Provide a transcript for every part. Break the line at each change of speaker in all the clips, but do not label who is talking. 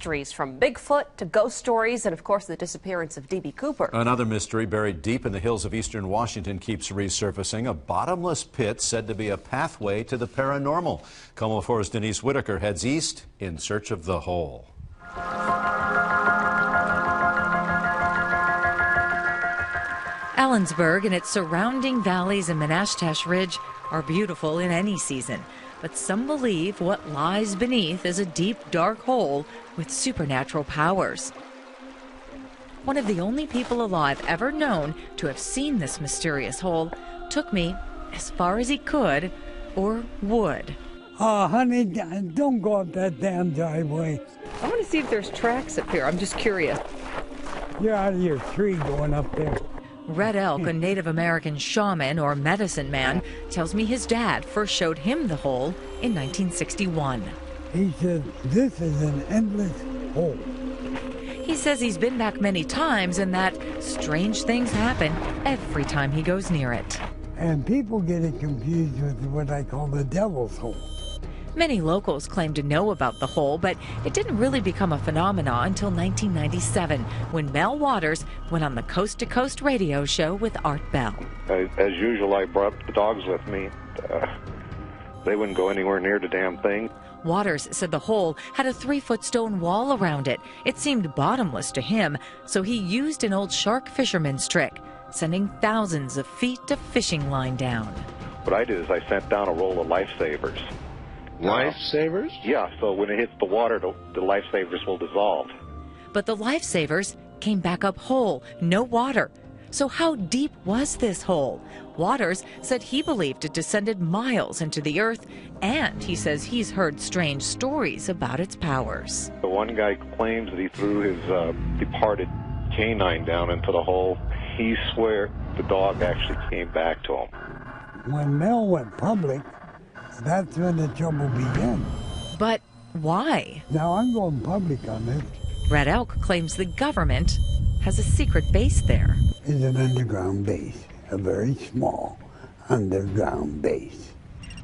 mysteries, from Bigfoot to ghost stories and, of course, the disappearance of D.B. Cooper.
Another mystery buried deep in the hills of eastern Washington keeps resurfacing. A bottomless pit said to be a pathway to the paranormal. KOMO 4's Denise Whitaker heads east in search of the hole.
Ellensburg and its surrounding valleys and Manastash Ridge are beautiful in any season, but some believe what lies beneath is a deep, dark hole with supernatural powers. One of the only people alive ever known to have seen this mysterious hole took me as far as he could, or would.
Oh, honey, don't go up that damn driveway.
I want to see if there's tracks up here. I'm just curious.
You're out of your tree going up there.
Red Elk, a Native American shaman or medicine man, tells me his dad first showed him the hole in 1961.
He said, this is an endless hole.
He says he's been back many times and that strange things happen every time he goes near it.
And people get it confused with what I call the devil's hole.
Many locals claim to know about the hole, but it didn't really become a phenomenon until 1997, when Mel Waters went on the Coast to Coast radio show with Art Bell.
As usual, I brought the dogs with me. They wouldn't go anywhere near the damn thing.
Waters said the hole had a 3-foot stone wall around it. It seemed bottomless to him, so he used an old shark fisherman's trick, sending thousands of feet of fishing line down.
What I did is I sent down a roll of lifesavers.
Lifesavers?
Yeah, so when it hits the water, the lifesavers will dissolve.
But the lifesavers came back up whole, no water. So how deep was this hole? Waters said he believed it descended miles into the earth, and he says he's heard strange stories about its powers.
The one guy claims that he threw his departed canine down into the hole. He swears the dog actually came back to him.
When Mel went public, that's when the trouble began.
But why?
Now I'm going public on this.
Red Elk claims the government has a secret base there.
It's an underground base, a very small underground base.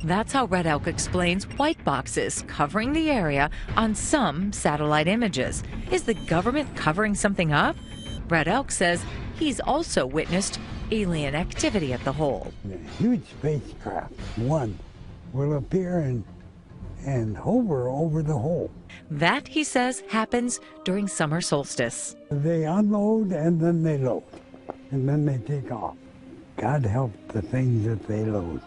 That's how Red Elk explains white boxes covering the area on some satellite images. Is the government covering something up? Red Elk says he's also witnessed alien activity at the hole.
A huge spacecraft, one, will appear and hover over the hole.
That, he says, happens during summer solstice.
They unload and then they load, and then they take off. God help the things that they load.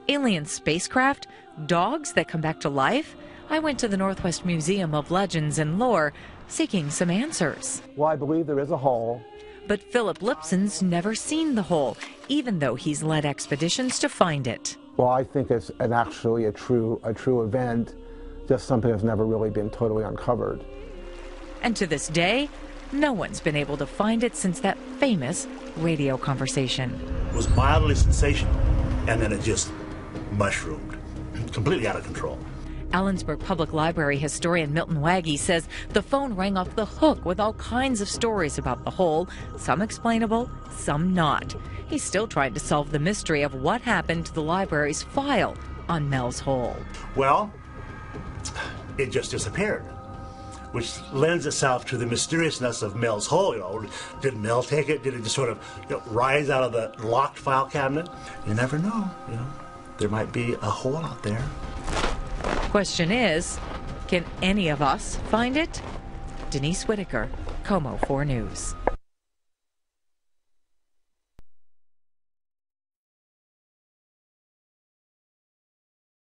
Alien spacecraft? Dogs that come back to life? I went to the Northwest Museum of Legends and Lore seeking some answers.
Well, I believe there is a hole.
But Philip Lipson's never seen the hole, even though he's led expeditions to find it.
Well, I think it's actually a true event, just something that's never really been totally uncovered.
And to this day, no one's been able to find it since that famous radio conversation.
It was mildly sensational, and then it just mushroomed, completely out of control.
Ellensburg Public Library historian Milton Waggy says the phone rang off the hook with all kinds of stories about the hole, some explainable, some not. He's still trying to solve the mystery of what happened to the library's file on Mel's hole.
Well, it just disappeared, which lends itself to the mysteriousness of Mel's hole. You know, did Mel take it? Did it just sort of rise out of the locked file cabinet? You never know. You know, there might be a hole out there.
Question is, can any of us find it? Denise Whitaker, KOMO 4 News.